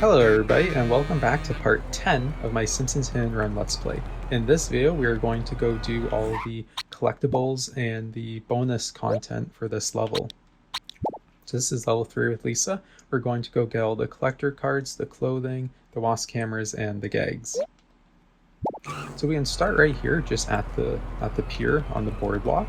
Hello everybody and welcome back to part 10 of my Simpsons Hit&Run Let's Play. In this video we are going to go do all of the collectibles and the bonus content for this level. So this is level 3 with Lisa. We're going to go get all the collector cards, the clothing, the wasp cameras, and the gags. So we can start right here just at the pier on the boardwalk.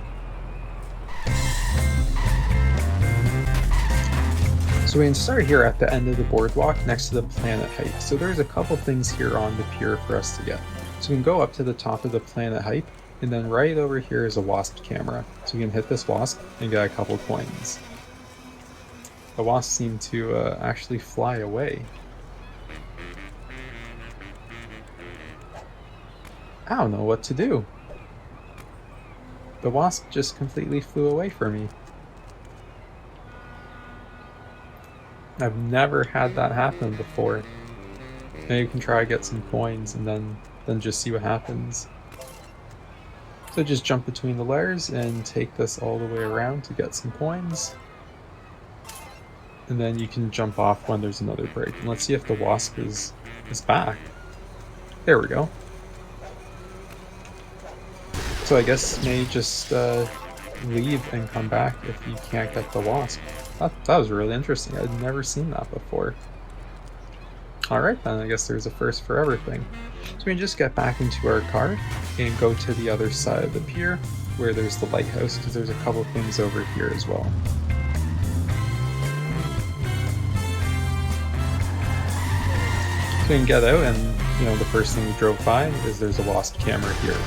So we can start here at the end of the boardwalk next to the planet height. So there's a couple things here on the pier for us to get. So we can go up to the top of the planet height, and then right over here is a wasp camera. So we can hit this wasp and get a couple coins. The wasps seem to actually fly away. I don't know what to do. The wasp just completely flew away from me. I've never had that happen before. Maybe you can try to get some coins and then just see what happens. So just jump between the layers and take this all the way around to get some coins. And then you can jump off when there's another break. And let's see if the wasp is back. There we go. So I guess maybe just leave and come back if you can't get the wasp. That was really interesting. I'd never seen that before. Alright then, I guess there's a first for everything. So we can just get back into our car and go to the other side of the pier where there's the lighthouse, because there's a couple things over here as well. So we can get out, and the first thing we drove by is there's a wasp camera here.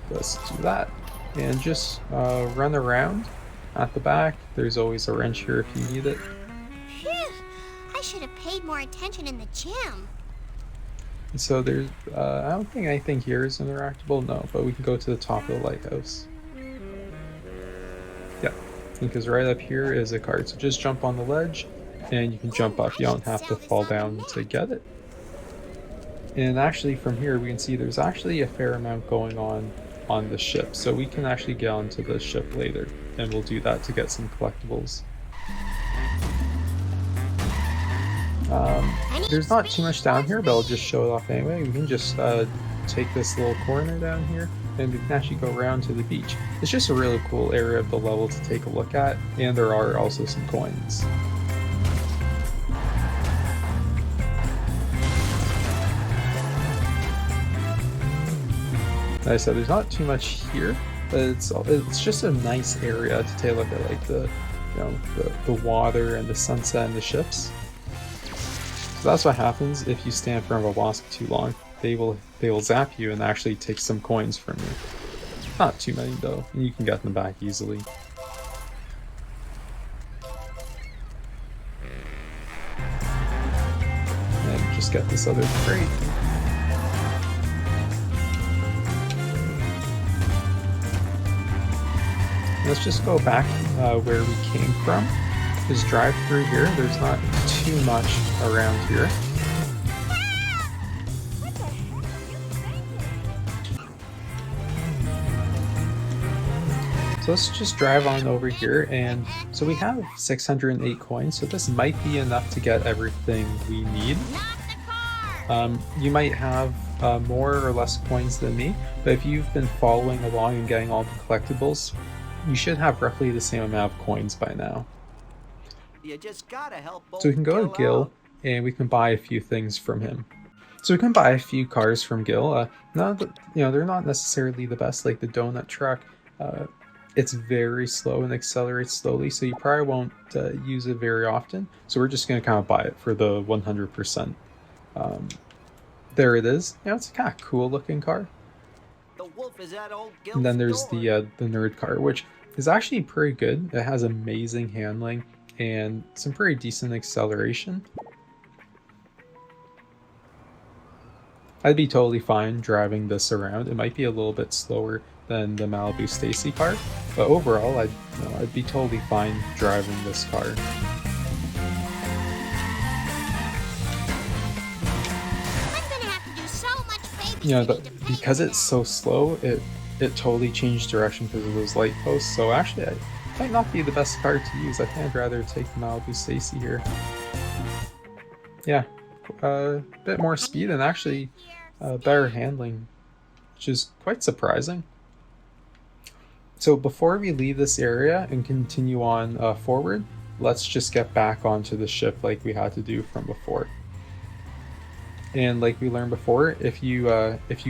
Let's do that. And just run around. At the back, there's always a wrench here if you need it. Phew! I should have paid more attention in the gym. So there's, I don't think anything here is interactable, no, but we can go to the top of the lighthouse. Yeah, because right up here is a card, so just jump on the ledge, and you can jump up. You don't have to fall down to get it. And actually from here we can see there's actually a fair amount going on the ship, so we can actually get onto the ship later, and we'll do that to get some collectibles. There's not too much down here, but I'll just show it off anyway. We can just take this little corner down here, and we can actually go around to the beach. It's just a really cool area of the level to take a look at, and there are also some coins. Like I said, there's not too much here, but it's just a nice area to take a look at, like the water and the sunset and the ships. So that's what happens if you stand in front of a wasp too long. They will zap you and actually take some coins from you. Not too many though, and you can get them back easily. And just get this other crate. Let's just go back where we came from. Just drive through here. There's not too much around here. So let's just drive on over here, and so we have 608 coins, so this might be enough to get everything we need. You might have more or less coins than me, but if you've been following along and getting all the collectibles, you should have roughly the same amount of coins by now. You just gotta help. So we can go to Gil, and we can buy a few things from him. So we can buy a few cars from Gil. They're not necessarily the best, like the donut truck. It's very slow and accelerates slowly, so you probably won't use it very often. So we're just gonna kind of buy it for the 100%. There it is. It's a kind of cool looking car. And then there's the nerd car, which is actually pretty good. It has amazing handling and some pretty decent acceleration. I'd be totally fine driving this around. It might be a little bit slower than the Malibu Stacy car, but overall I'd be totally fine driving this car. Because it's so slow, it totally changed direction because of those light posts. So actually, it might not be the best car to use. I think I'd rather take the Malibu Stacy here. Yeah, a bit more speed and actually better handling, which is quite surprising. So before we leave this area and continue on forward, let's just get back onto the ship like we had to do from before. And like we learned before, if you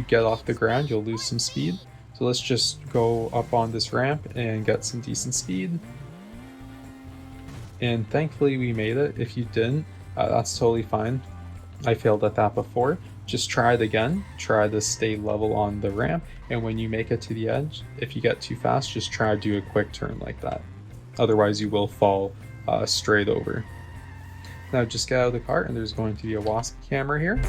get off the ground, you'll lose some speed. So let's just go up on this ramp and get some decent speed. And thankfully we made it. If you didn't, that's totally fine. I failed at that before. Just try it again. Try to stay level on the ramp, and when you make it to the edge, if you get too fast, just try to do a quick turn like that. Otherwise, you will fall straight over. Now just get out of the cart, and there's going to be a wasp camera here.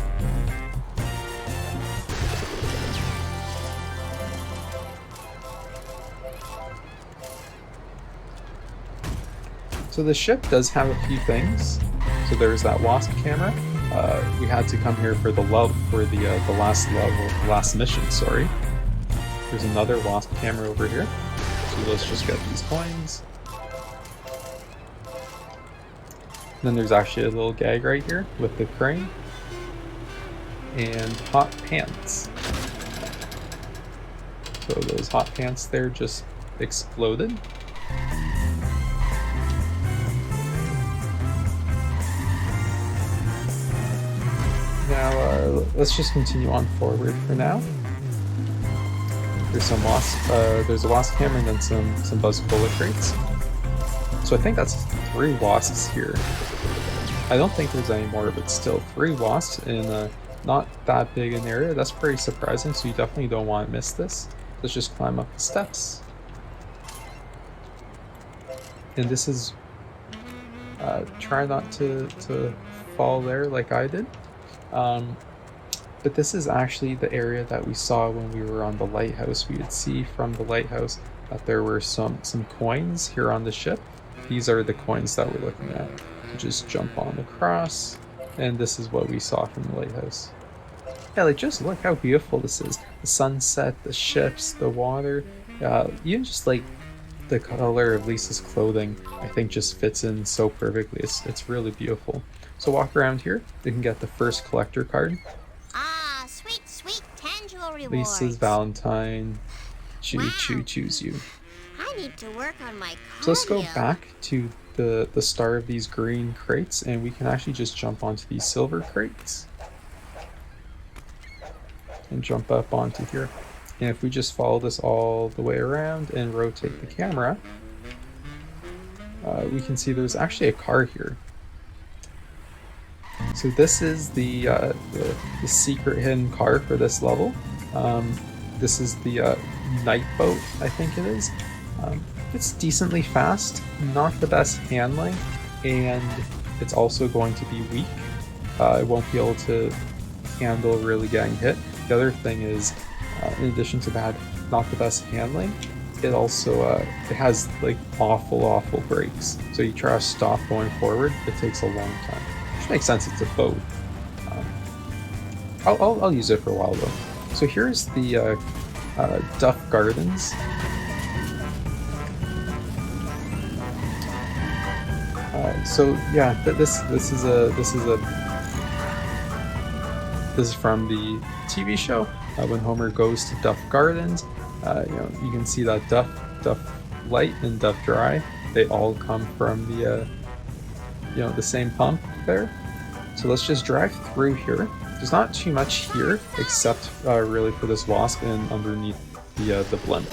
So the ship does have a few things. So there's that wasp camera. We had to come here for the last mission. Sorry. There's another wasp camera over here. So let's just get these coins. And then there's actually a little gag right here with the crane and hot pants. So those hot pants there just exploded. Now let's just continue on forward for now. There's some there's a wasp camera and then some buzz bullet crates. So I think that's 3 wasps here. I don't think there's any more, but still 3 wasps in not that big an area. That's pretty surprising, so you definitely don't want to miss this. Let's just climb up the steps. And this is try not to fall there like I did. But this is actually the area that we saw when we were on the lighthouse. We would see from the lighthouse that there were some coins here on the ship. These are the coins that we're looking at. Just jump on across, and this is what we saw from the lighthouse. Yeah, like just look how beautiful this is. The sunset, the ships, the water, even just like the color of Lisa's clothing, I think just fits in so perfectly. It's really beautiful. So walk around here. You can get the first collector card. Ah, sweet, sweet tangible rewards. Lisa's Valentine. Wow. Choose you. I need to work on my cardio. So let's go back to the start of these green crates, and we can actually just jump onto these silver crates. And jump up onto here. And if we just follow this all the way around and rotate the camera, we can see there's actually a car here. So this is the secret hidden car for this level. This is the night boat, I think it is. It's decently fast, not the best handling, and it's also going to be weak. It won't be able to handle really getting hit. The other thing is, in addition to that, not the best handling, it also it has like awful brakes. So you try to stop going forward, it takes a long time. Which makes sense, it's a boat. I'll use it for a while though. So here's the Duff Gardens. So yeah, this is from the TV show when Homer goes to Duff Gardens. You can see that Duff Light and Duff Dry, they all come from the the same pump there. So let's just drive through here. There's not too much here except really for this wasp and underneath the blimp.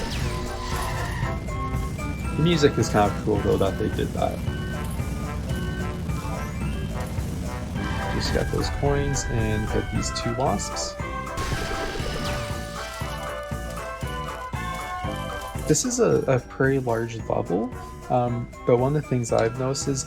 The music is kind of cool though that they did that. Just get those coins and hit these 2 wasps. This is a pretty large level, but one of the things I've noticed is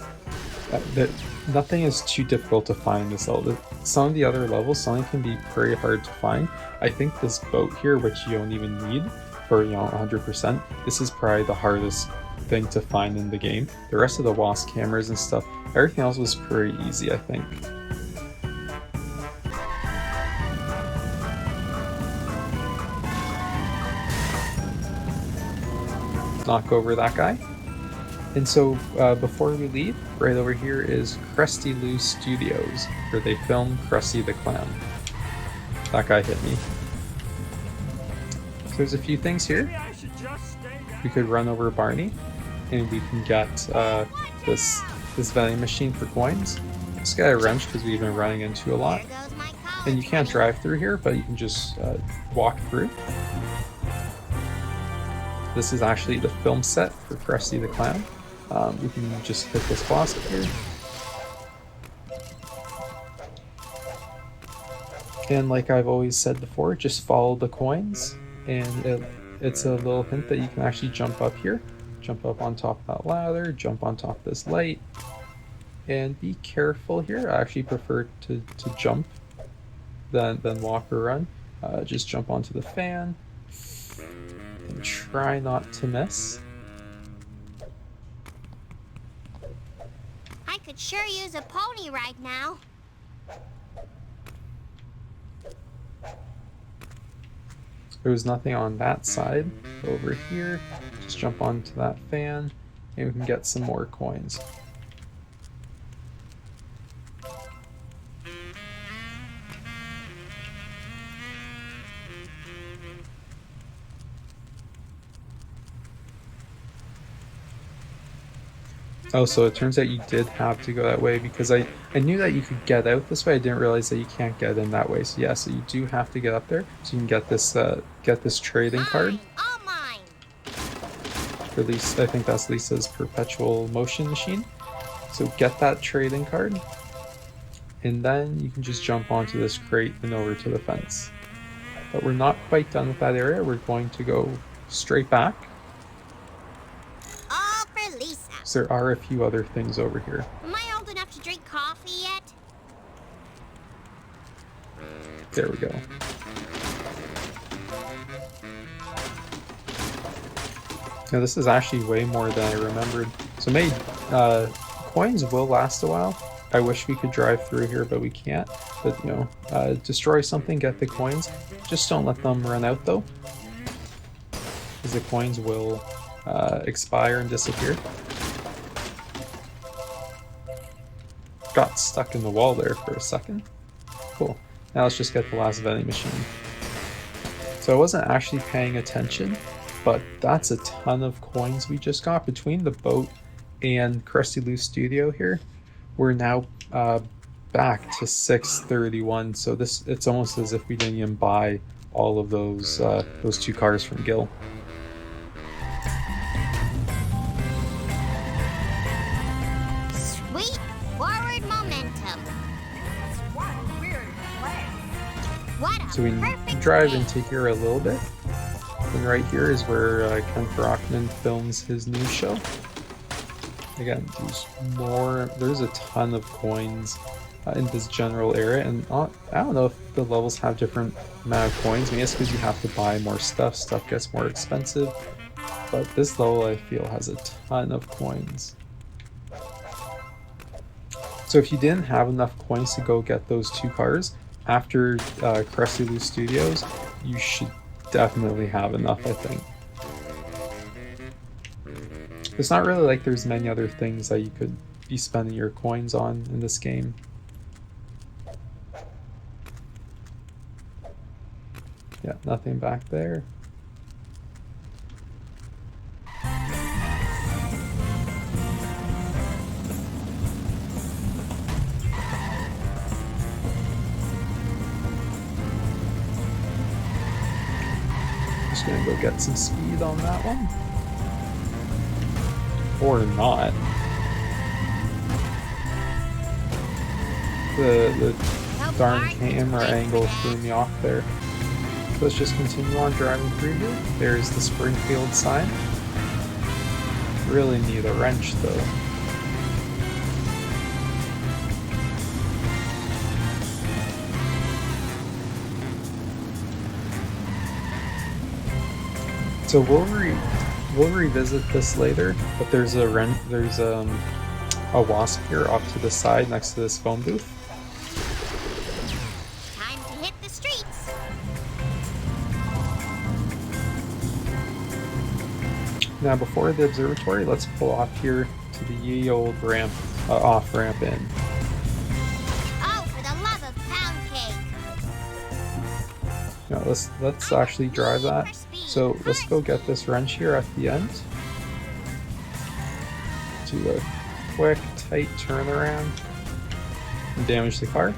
that nothing is too difficult to find in this level. Some of the other levels, something can be pretty hard to find. I think this boat here, which you don't even need for 100%, this is probably the hardest thing to find in the game. The rest of the wasp cameras and stuff, everything else was pretty easy, I think. Knock over that guy. And so before we leave, right over here is Krusty Lou Studios, where they filmed Krusty the Clown. That guy hit me. So there's a few things here. We could run over Barney, and we can get this vending machine for coins. Just got a wrench because we've been running into a lot. And you can't drive through here, but you can just walk through. This is actually the film set for Krusty the Clown. We can just hit this boss here. And like I've always said before, just follow the coins, and it's a little hint that you can actually jump up here. Jump up on top of that ladder, jump on top of this light, and be careful here. I actually prefer to jump than walk or run. Just jump onto the fan, and try not to miss. I could sure use a pony right now. There was nothing on that side. Over here, just jump onto that fan, and we can get some more coins. Oh, so it turns out you did have to go that way, because I knew that you could get out this way. I didn't realize that you can't get in that way. So yeah, so you do have to get up there so you can get this trading card. All mine. For Lisa, I think that's Lisa's perpetual motion machine. So get that trading card, and then you can just jump onto this crate and over to the fence. But we're not quite done with that area. We're going to go straight back. All for Lisa. So there are a few other things over here. Am I old enough to drink coffee yet? There we go. Now this is actually way more than I remembered. So coins will last a while. I wish we could drive through here, but we can't. But you know, destroy something, get the coins. Just don't let them run out though, because the coins will expire and disappear. Got stuck in the wall there for a second. Cool. Now let's just get the last vending machine. So I wasn't actually paying attention, but that's a ton of coins we just got. Between the boat and Krusty Lou Studio here, we're now back to 631. So it's almost as if we didn't even buy all of those two cars from Gil. Sweet forward momentum. What a So we perfect drive day. into here a little bit. And right here is where Ken Brockman films his new show. Again, there's a ton of coins in this general area, and I don't know if the levels have different amount of coins. I mean, it's because you have to buy more stuff. Stuff gets more expensive. But this level, I feel, has a ton of coins. So if you didn't have enough coins to go get those two cars, after Krusty Lou Studios, you should definitely have enough, I think. It's not really like there's many other things that you could be spending your coins on in this game. Yeah, nothing back there. Just gonna go get some speed on that one. Or not. The darn camera angle threw me off there. So let's just continue on driving through here. There's the Springfield sign. Really need a wrench though. So we'll revisit this later, but there's a wasp here off to the side next to this phone booth. Time to hit the streets. Now before the observatory, let's pull off here to the ye old ramp, off ramp in. Oh, for the love of pound cake! Now let's actually drive that. So let's go get this wrench here at the end. Do a quick, tight turnaround and damage the car.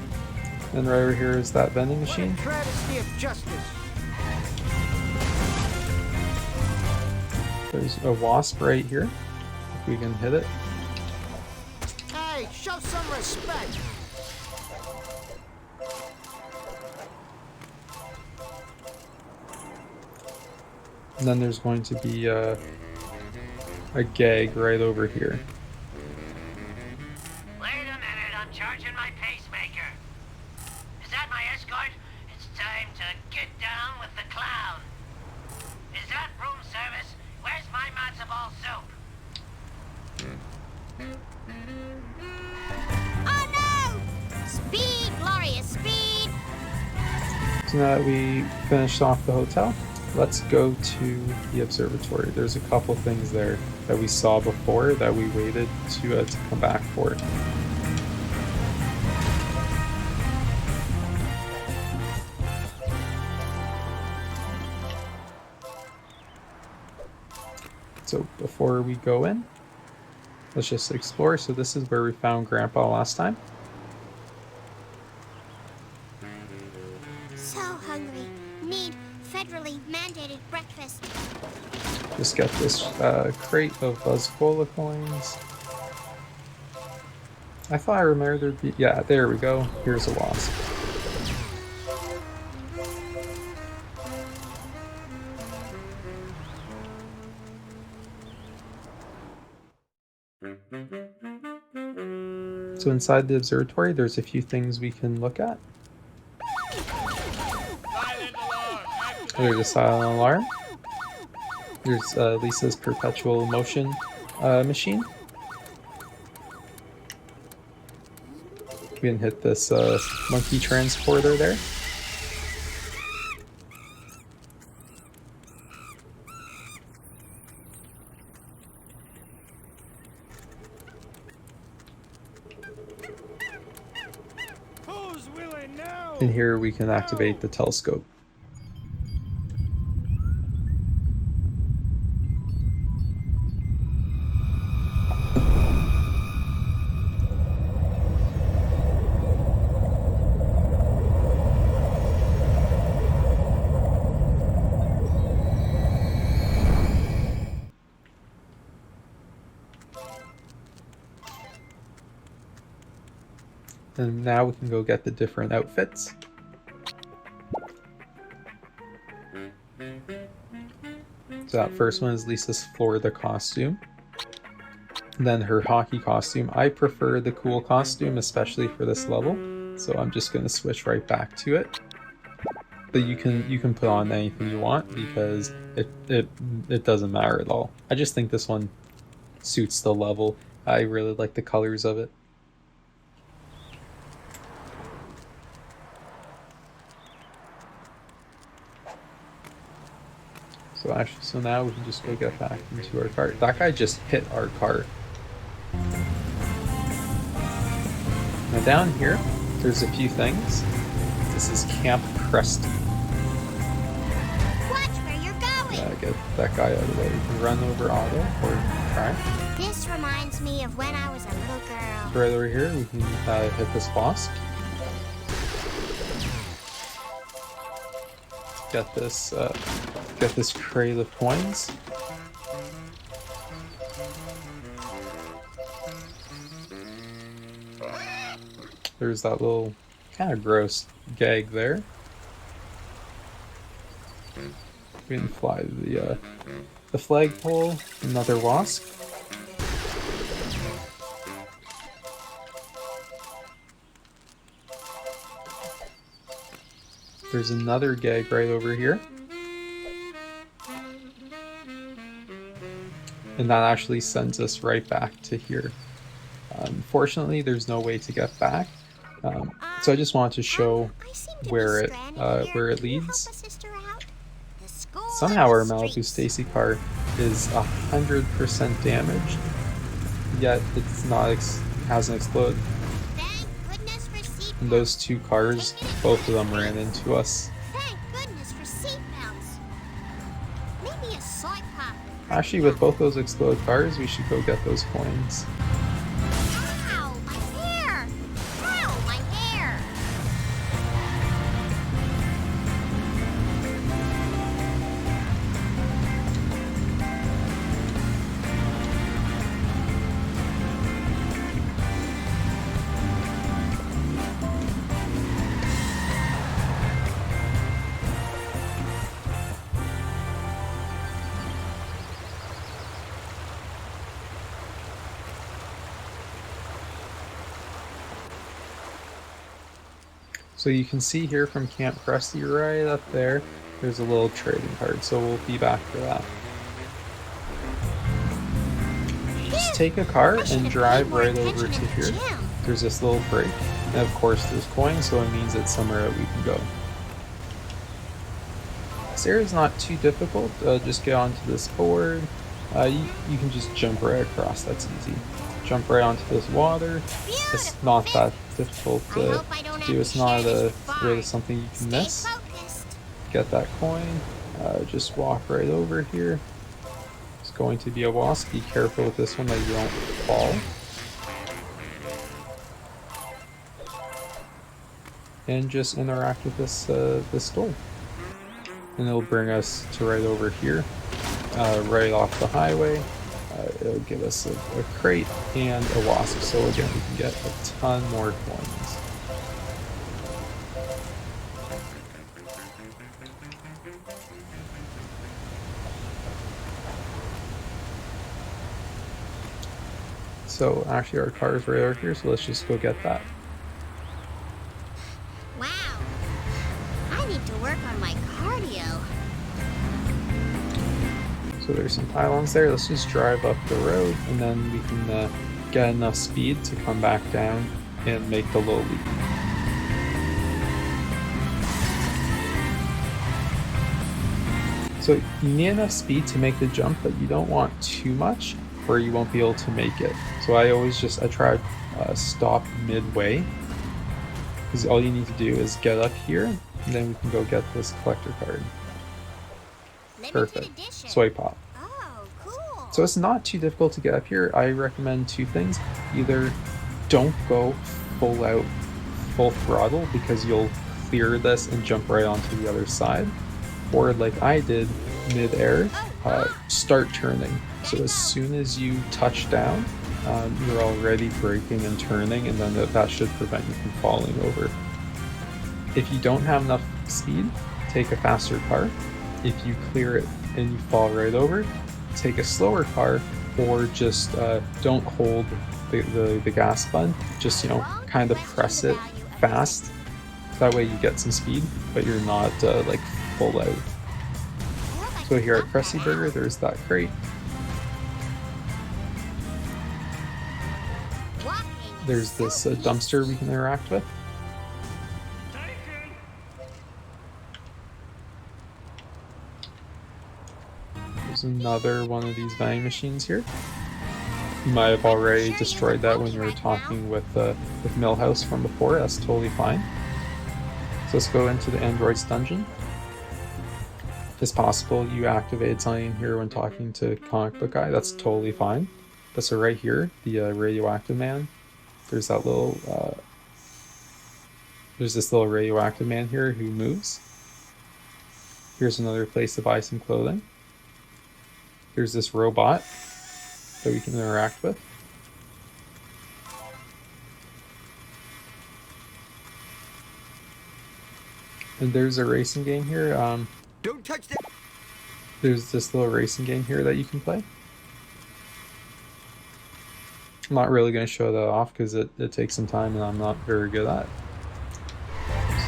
And right over here is that vending machine. Travesty of justice. There's a wasp right here, if we can hit it. Hey, show some respect. And then there's going to be a gag right over here. Wait a minute, I'm charging my pacemaker. Is that my escort? It's time to get down with the clown. Is that room service? Where's my matzo ball soup? Oh no! Speed, glorious speed! So now that we finished off the hotel, let's go to the observatory. There's a couple things there that we saw before that we waited to come back for. So before we go in, let's just explore. So this is where we found Grandpa last time. So hungry. Need federally mandated breakfast. Just get this crate of Buzzcola coins. I thought I remembered there'd be... Yeah, there we go. Here's a wasp. So inside the observatory, there's a few things we can look at. There's a silent alarm. There's Lisa's perpetual motion machine. We can hit this monkey transporter there. Who's willing now? And here we can activate the telescope. And now we can go get the different outfits. So that first one is Lisa's Florida costume. Then her hockey costume. I prefer the cool costume, especially for this level. So I'm just going to switch right back to it. But you can put on anything you want because it doesn't matter at all. I just think this one suits the level. I really like the colors of it. So now we can just go get back into our car. That guy just hit our car. Now down here, there's a few things. This is Camp Krusty. Watch where you're going! Get that guy out of the way. You can run over Otto or try. This reminds me of when I was a little girl. Right over here, we can hit this wasp. Get this crate of coins. There's that little kind of gross gag there. We can fly the flagpole. Another wasp. There's another gag right over here. And that actually sends us right back to here. Unfortunately, there's no way to get back. So I just wanted to show where it leads. Somehow our Malibu Stacy car is 100% damaged, yet it's not hasn't exploded. Thank goodness for seatbelts. And those two cars, both of them ran into us. Thank goodness for seatbelts. Maybe a soy pop. Actually, with both those exploded cars, we should go get those coins. Ow, my hair! Ow, my hair! So you can see here from Camp Krusty right up there, there's a little trading card, so we'll be back for that. Just take a car and drive right over to here. There's this little break, and of course there's coins, so it means it's somewhere that we can go. This area is not too difficult, just get onto this board. You can just jump right across, that's easy. Jump right onto this water. It's not that difficult to do, it's not really something you can miss. Get that coin, just walk right over here. It's going to be a wasp, be careful with this one that you don't fall. And just interact with this door. And it'll bring us to right over here, right off the highway. It'll give us a crate and a wasp, so again we can get a ton more coins. So actually our car is right over here, so let's just go get that. Wow. I need to work on my cardio. So there's some pylons there. Let's just drive up the road, and then we can get enough speed to come back down and make the low leap. So you need enough speed to make the jump, but you don't want too much, or you won't be able to make it. So I try to stop midway, because all you need to do is get up here, and then we can go get this collector card. Perfect. Soy pop. Oh, cool. So it's not too difficult to get up here. I recommend two things. Either don't go full throttle, because you'll clear this and jump right onto the other side. Or like I did mid-air, start turning. So as soon as you touch down, you're already braking and turning, and then that should prevent you from falling over. If you don't have enough speed, take a faster car. If you clear it and you fall right over, take a slower car, or just don't hold the gas button. Just, kind of press it fast. That way you get some speed, but you're not like full out. So here at Krusty Burger, there's that crate. There's this dumpster we can interact with. There's another one of these vending machines here. You might have already destroyed that when you were talking with Millhouse from before. That's totally fine. So let's go into the android's dungeon. If it's possible, you activated something here when talking to Comic Book Guy. That's totally fine. But so right here, the radioactive man. There's that little. There's this little radioactive man here who moves. Here's another place to buy some clothing. Here's this robot that we can interact with. And there's a racing game here. Don't touch that. There's this little racing game here that you can play. I'm not really going to show that off because it takes some time and I'm not very good at it.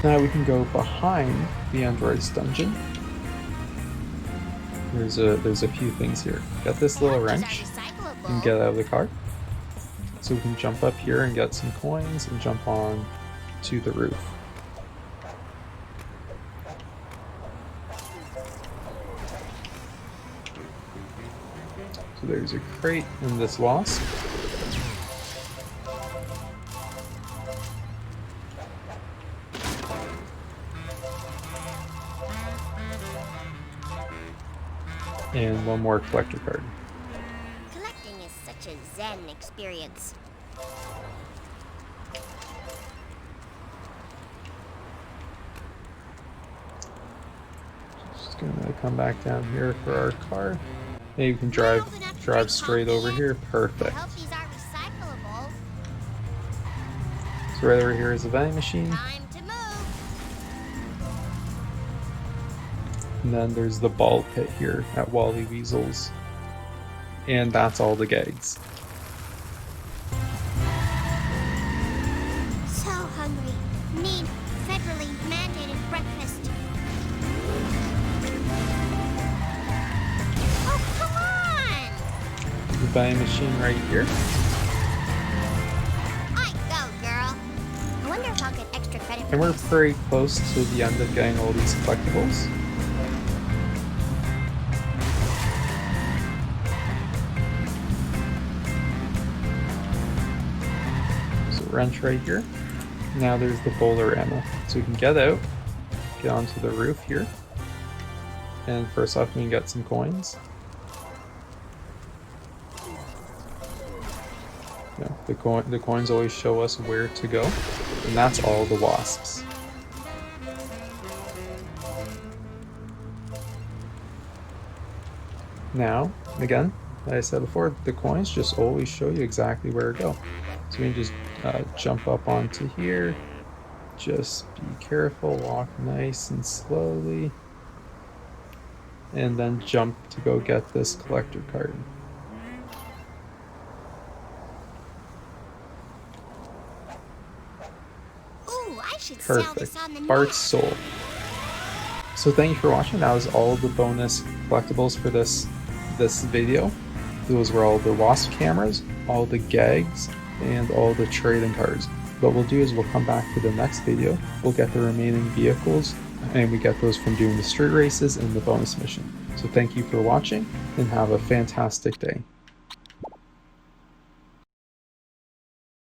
So now we can go behind the android's dungeon. There's a few things here. Got this little wrench and get out of the car. So we can jump up here and get some coins and jump on to the roof. So there's a crate and this wasp. And one more collector card. Collecting is such a zen experience. Just gonna come back down here for our car. Maybe we can drive straight over here. I Perfect. hope these are recyclable. So right over here is a vending machine. Time to move. And then there's the ball pit here at Wally Weasel's. And that's all the gags. So hungry. Need federally mandated breakfast. Oh, come on! The vending machine right here. I go, girl. I wonder if I'll get extra credit for And we're this. pretty close to the end of getting all these collectibles. So wrench right here. Now there's the bowler ammo. So we can get out, get onto the roof here. And first off, we can get some coins. No, the coins always show us where to go. And that's all the wasps. Now, again, like I said before, the coins just always show you exactly where to go. So we can just jump up onto here. Just be careful, walk nice and slowly. And then jump to go get this collector card. Ooh, I should sell Perfect. this on the Bart's net. soul. So thank you for watching. That was all the bonus collectibles for this video. Those were all the wasp cameras, all the gags, and all the trading cards. What we'll do is we'll come back to the next video. We'll get the remaining vehicles, and we get those from doing the street races and the bonus mission. So thank you for watching, and have a fantastic day.